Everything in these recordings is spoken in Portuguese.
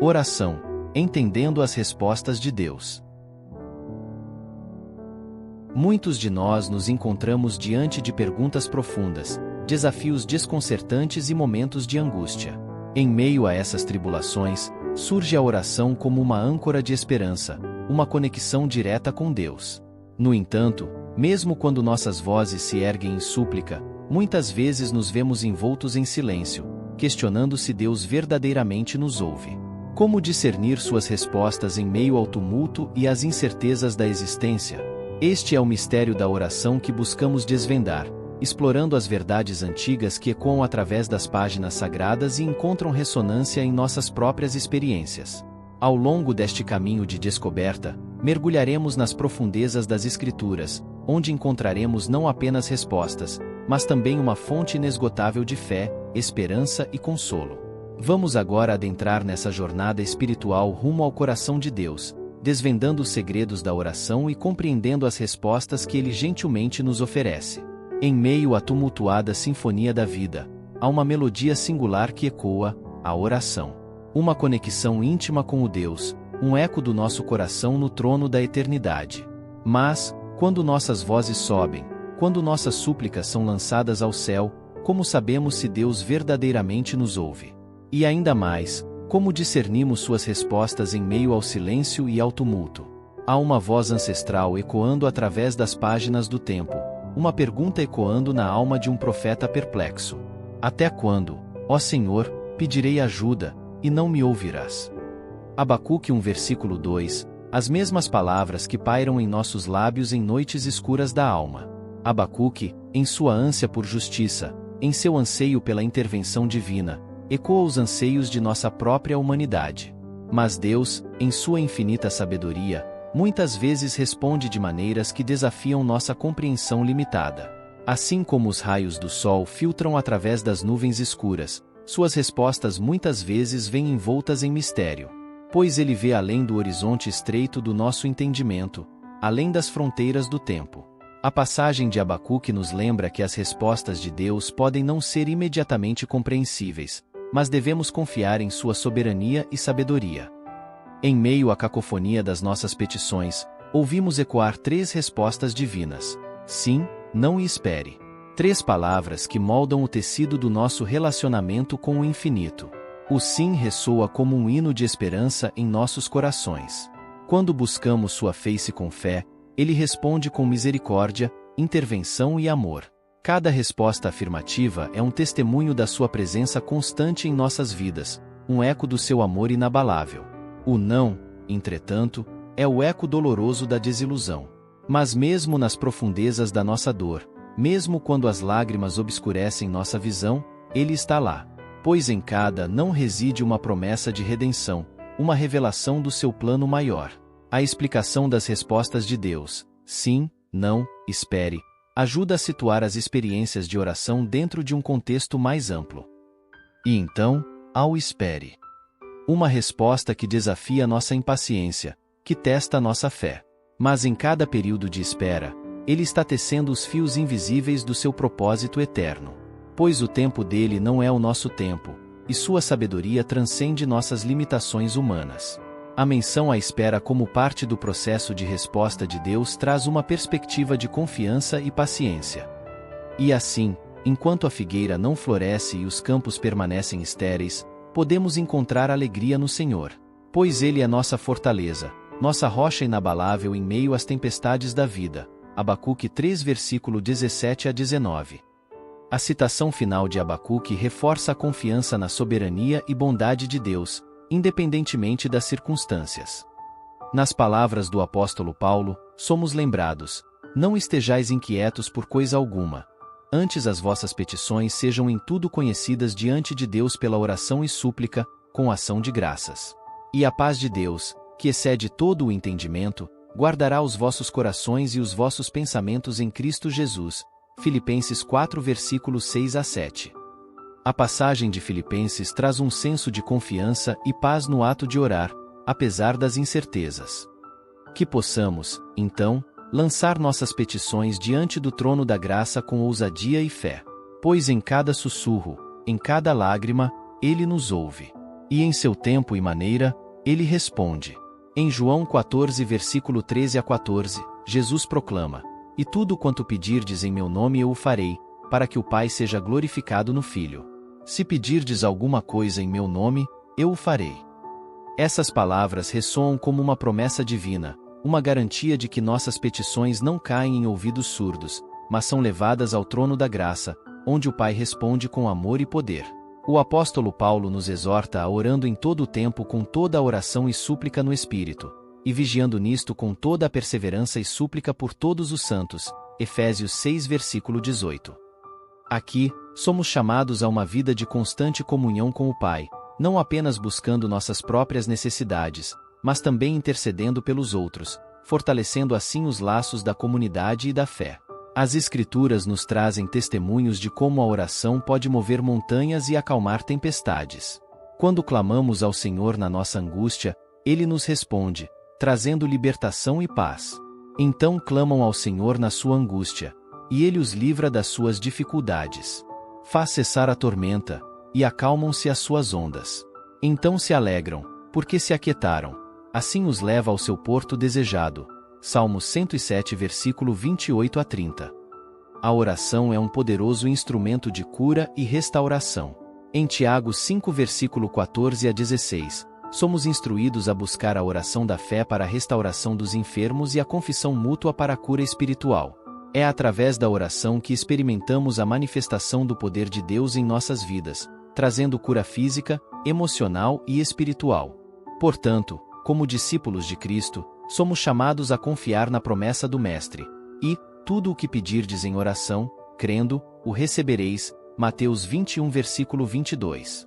Oração, entendendo as respostas de Deus. Muitos de nós nos encontramos diante de perguntas profundas, desafios desconcertantes e momentos de angústia. Em meio a essas tribulações, surge a oração como uma âncora de esperança, uma conexão direta com Deus. No entanto, mesmo quando nossas vozes se erguem em súplica, muitas vezes nos vemos envoltos em silêncio, questionando se Deus verdadeiramente nos ouve. Como discernir suas respostas em meio ao tumulto e às incertezas da existência? Este é o mistério da oração que buscamos desvendar, explorando as verdades antigas que ecoam através das páginas sagradas e encontram ressonância em nossas próprias experiências. Ao longo deste caminho de descoberta, mergulharemos nas profundezas das Escrituras, onde encontraremos não apenas respostas, mas também uma fonte inesgotável de fé, esperança e consolo. Vamos agora adentrar nessa jornada espiritual rumo ao coração de Deus, desvendando os segredos da oração e compreendendo as respostas que Ele gentilmente nos oferece. Em meio à tumultuada sinfonia da vida, há uma melodia singular que ecoa, a oração. Uma conexão íntima com o Deus, um eco do nosso coração no trono da eternidade. Mas, quando nossas vozes sobem, quando nossas súplicas são lançadas ao céu, como sabemos se Deus verdadeiramente nos ouve? E ainda mais, como discernimos suas respostas em meio ao silêncio e ao tumulto? Há uma voz ancestral ecoando através das páginas do tempo, uma pergunta ecoando na alma de um profeta perplexo. Até quando, ó Senhor, pedirei ajuda, e não me ouvirás? Abacuque 1 versículo 2, as mesmas palavras que pairam em nossos lábios em noites escuras da alma. Abacuque, em sua ânsia por justiça, em seu anseio pela intervenção divina, ecoa os anseios de nossa própria humanidade. Mas Deus, em sua infinita sabedoria, muitas vezes responde de maneiras que desafiam nossa compreensão limitada. Assim como os raios do sol filtram através das nuvens escuras, suas respostas muitas vezes vêm envoltas em mistério. Pois Ele vê além do horizonte estreito do nosso entendimento, além das fronteiras do tempo. A passagem de Abacuque nos lembra que as respostas de Deus podem não ser imediatamente compreensíveis, mas devemos confiar em sua soberania e sabedoria. Em meio à cacofonia das nossas petições, ouvimos ecoar 3 respostas divinas: sim, não e espere. 3 palavras que moldam o tecido do nosso relacionamento com o infinito. O sim ressoa como um hino de esperança em nossos corações. Quando buscamos sua face com fé, Ele responde com misericórdia, intervenção e amor. Cada resposta afirmativa é um testemunho da sua presença constante em nossas vidas, um eco do seu amor inabalável. O não, entretanto, é o eco doloroso da desilusão. Mas mesmo nas profundezas da nossa dor, mesmo quando as lágrimas obscurecem nossa visão, Ele está lá. Pois em cada não reside uma promessa de redenção, uma revelação do seu plano maior. A explicação das respostas de Deus, sim, não, espere, ajuda a situar as experiências de oração dentro de um contexto mais amplo. E então, ao espere. Uma resposta que desafia nossa impaciência, que testa nossa fé. Mas em cada período de espera, Ele está tecendo os fios invisíveis do seu propósito eterno. Pois o tempo dele não é o nosso tempo, e sua sabedoria transcende nossas limitações humanas. A menção à espera como parte do processo de resposta de Deus traz uma perspectiva de confiança e paciência. E assim, enquanto a figueira não floresce e os campos permanecem estéreis, podemos encontrar alegria no Senhor. Pois Ele é nossa fortaleza, nossa rocha inabalável em meio às tempestades da vida. Abacuque 3 versículo 17 a 19. A citação final de Abacuque reforça a confiança na soberania e bondade de Deus, independentemente das circunstâncias. Nas palavras do apóstolo Paulo, somos lembrados: não estejais inquietos por coisa alguma. Antes as vossas petições sejam em tudo conhecidas diante de Deus pela oração e súplica, com ação de graças. E a paz de Deus, que excede todo o entendimento, guardará os vossos corações e os vossos pensamentos em Cristo Jesus. Filipenses 4 versículos 6 a 7. A passagem de Filipenses traz um senso de confiança e paz no ato de orar, apesar das incertezas. Que possamos, então, lançar nossas petições diante do trono da graça com ousadia e fé. Pois em cada sussurro, em cada lágrima, Ele nos ouve. E em seu tempo e maneira, ele responde. Em João 14 versículo 13 a 14, Jesus proclama: E tudo quanto pedirdes em meu nome eu o farei, para que o Pai seja glorificado no Filho. Se pedirdes alguma coisa em meu nome, eu o farei. Essas palavras ressoam como uma promessa divina, uma garantia de que nossas petições não caem em ouvidos surdos, mas são levadas ao trono da graça, onde o Pai responde com amor e poder. O apóstolo Paulo nos exorta a orando em todo o tempo com toda a oração e súplica no Espírito, e vigiando nisto com toda a perseverança e súplica por todos os santos. Efésios 6 versículo 18. Aqui, somos chamados a uma vida de constante comunhão com o Pai, não apenas buscando nossas próprias necessidades, mas também intercedendo pelos outros, fortalecendo assim os laços da comunidade e da fé. As Escrituras nos trazem testemunhos de como a oração pode mover montanhas e acalmar tempestades. Quando clamamos ao Senhor na nossa angústia, Ele nos responde, trazendo libertação e paz. Então clamam ao Senhor na sua angústia, e Ele os livra das suas dificuldades. Faz cessar a tormenta, e acalmam-se as suas ondas. Então se alegram, porque se aquietaram. Assim os leva ao seu porto desejado. Salmos 107 versículo 28 a 30. A oração é um poderoso instrumento de cura e restauração. Em Tiago 5 versículo 14 a 16, somos instruídos a buscar a oração da fé para a restauração dos enfermos e a confissão mútua para a cura espiritual. É através da oração que experimentamos a manifestação do poder de Deus em nossas vidas, trazendo cura física, emocional e espiritual. Portanto, como discípulos de Cristo, somos chamados a confiar na promessa do Mestre. E, tudo o que pedirdes em oração, crendo, o recebereis. Mateus 21 versículo 22.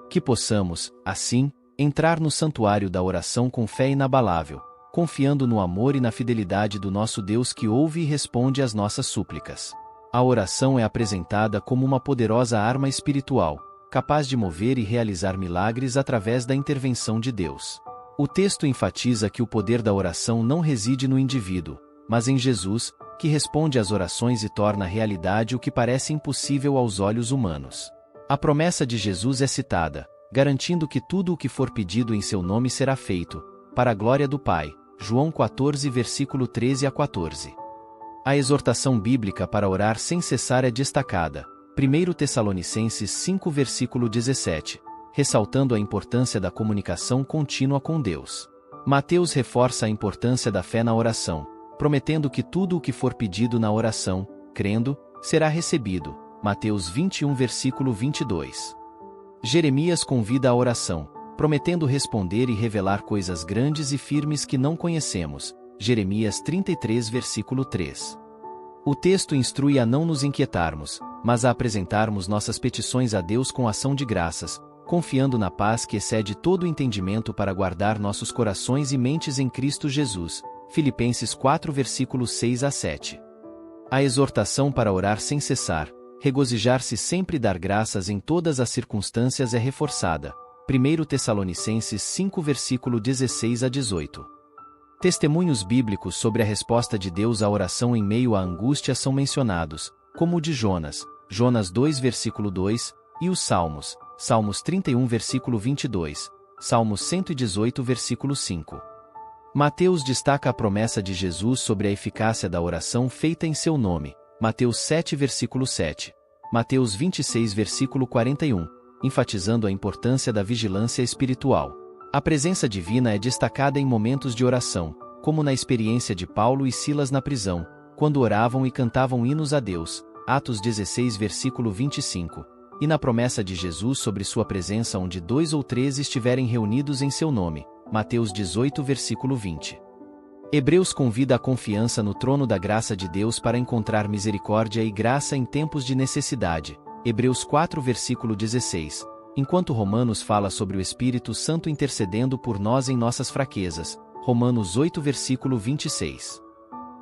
Que possamos, assim, entrar no santuário da oração com fé inabalável, confiando no amor e na fidelidade do nosso Deus que ouve e responde às nossas súplicas. A oração é apresentada como uma poderosa arma espiritual, capaz de mover e realizar milagres através da intervenção de Deus. O texto enfatiza que o poder da oração não reside no indivíduo, mas em Jesus, que responde às orações e torna realidade o que parece impossível aos olhos humanos. A promessa de Jesus é citada, garantindo que tudo o que for pedido em seu nome será feito, para a glória do Pai. João 14 versículo 13 a 14. A exortação bíblica para orar sem cessar é destacada. 1 Tessalonicenses 5 versículo 17, ressaltando a importância da comunicação contínua com Deus. Mateus reforça a importância da fé na oração, prometendo que tudo o que for pedido na oração, crendo, será recebido. Mateus 21 versículo 22. Jeremias convida à oração, prometendo responder e revelar coisas grandes e firmes que não conhecemos. Jeremias 33 versículo 3. O texto instrui a não nos inquietarmos, mas a apresentarmos nossas petições a Deus com ação de graças, confiando na paz que excede todo o entendimento para guardar nossos corações e mentes em Cristo Jesus. Filipenses 4 versículos 6 a 7. A exortação para orar sem cessar, regozijar-se sempre e dar graças em todas as circunstâncias é reforçada. 1 Tessalonicenses 5 versículo 16 a 18. Testemunhos bíblicos sobre a resposta de Deus à oração em meio à angústia são mencionados, como o de Jonas, Jonas 2 versículo 2, e os Salmos, Salmos 31 versículo 22, Salmos 118 versículo 5. Mateus destaca a promessa de Jesus sobre a eficácia da oração feita em seu nome, Mateus 7 versículo 7, Mateus 26 versículo 41, enfatizando a importância da vigilância espiritual. A presença divina é destacada em momentos de oração, como na experiência de Paulo e Silas na prisão, quando oravam e cantavam hinos a Deus, Atos 16 versículo 25, e na promessa de Jesus sobre sua presença onde 2 ou 3 estiverem reunidos em seu nome, Mateus 18 versículo 20. Hebreus convida a confiança no trono da graça de Deus para encontrar misericórdia e graça em tempos de necessidade, Hebreus 4 versículo 16, enquanto Romanos fala sobre o Espírito Santo intercedendo por nós em nossas fraquezas, Romanos 8 versículo 26.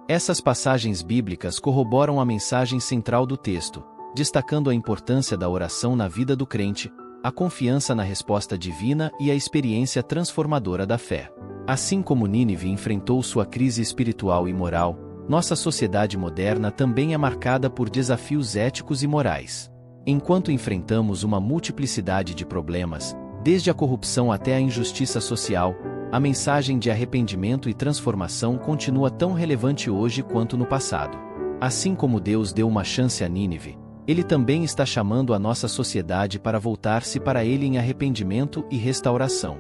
Essas passagens bíblicas corroboram a mensagem central do texto, destacando a importância da oração na vida do crente, a confiança na resposta divina e a experiência transformadora da fé. Assim como Nínive enfrentou sua crise espiritual e moral, nossa sociedade moderna também é marcada por desafios éticos e morais. Enquanto enfrentamos uma multiplicidade de problemas, Desde a corrupção até a injustiça social, a mensagem de arrependimento e transformação continua tão relevante hoje quanto no passado. Assim como Deus deu uma chance a Nínive, Ele também está chamando a nossa sociedade para voltar-se para Ele em arrependimento e restauração.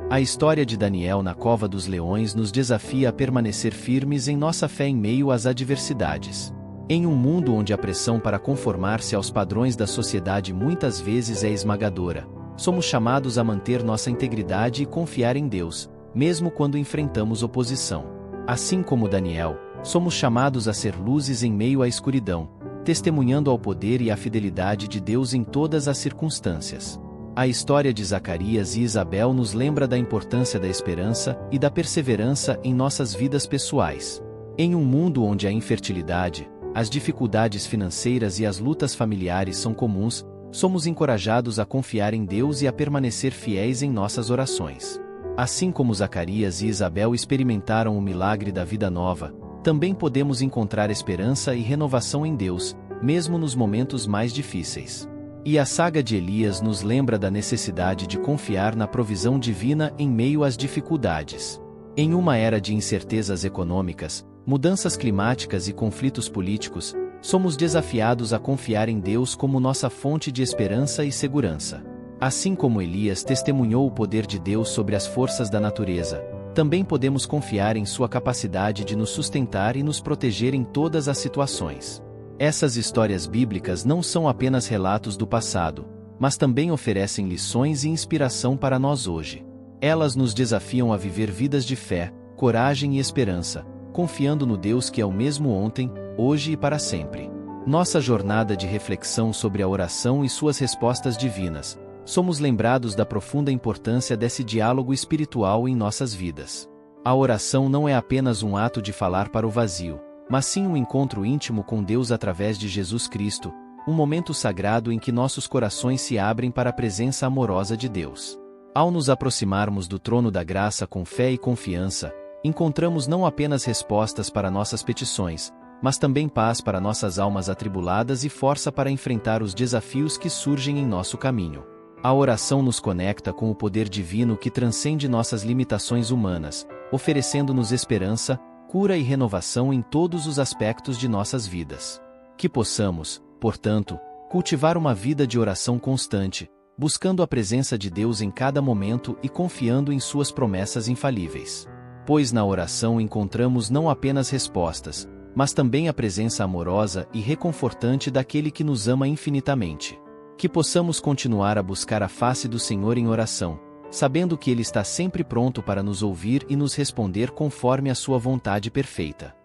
A história de Daniel na cova dos leões nos desafia a permanecer firmes em nossa fé em meio às adversidades. Em um mundo onde a pressão para conformar-se aos padrões da sociedade muitas vezes é esmagadora, somos chamados a manter nossa integridade e confiar em Deus, mesmo quando enfrentamos oposição. Assim como Daniel, somos chamados a ser luzes em meio à escuridão, testemunhando ao poder e à fidelidade de Deus em todas as circunstâncias. A história de Zacarias e Isabel nos lembra da importância da esperança e da perseverança em nossas vidas pessoais. Em um mundo onde a infertilidade, as dificuldades financeiras e as lutas familiares são comuns, somos encorajados a confiar em Deus e a permanecer fiéis em nossas orações. Assim como Zacarias e Isabel experimentaram o milagre da vida nova, também podemos encontrar esperança e renovação em Deus, mesmo nos momentos mais difíceis. E a saga de Elias nos lembra da necessidade de confiar na provisão divina em meio às dificuldades. Em uma era de incertezas econômicas, mudanças climáticas e conflitos políticos, somos desafiados a confiar em Deus como nossa fonte de esperança e segurança. Assim como Elias testemunhou o poder de Deus sobre as forças da natureza, também podemos confiar em sua capacidade de nos sustentar e nos proteger em todas as situações. Essas histórias bíblicas não são apenas relatos do passado, mas também oferecem lições e inspiração para nós hoje. Elas nos desafiam a viver vidas de fé, coragem e esperança, confiando no Deus que é o mesmo ontem, hoje e para sempre. Nossa jornada de reflexão sobre a oração e suas respostas divinas, somos lembrados da profunda importância desse diálogo espiritual em nossas vidas. A oração não é apenas um ato de falar para o vazio, mas sim um encontro íntimo com Deus através de Jesus Cristo, um momento sagrado em que nossos corações se abrem para a presença amorosa de Deus. Ao nos aproximarmos do trono da graça com fé e confiança, encontramos não apenas respostas para nossas petições, mas também paz para nossas almas atribuladas e força para enfrentar os desafios que surgem em nosso caminho. A oração nos conecta com o poder divino que transcende nossas limitações humanas, oferecendo-nos esperança, cura e renovação em todos os aspectos de nossas vidas. Que possamos, portanto, cultivar uma vida de oração constante, buscando a presença de Deus em cada momento e confiando em suas promessas infalíveis. Pois na oração encontramos não apenas respostas, mas também a presença amorosa e reconfortante daquele que nos ama infinitamente. Que possamos continuar a buscar a face do Senhor em oração, sabendo que Ele está sempre pronto para nos ouvir e nos responder conforme a sua vontade perfeita.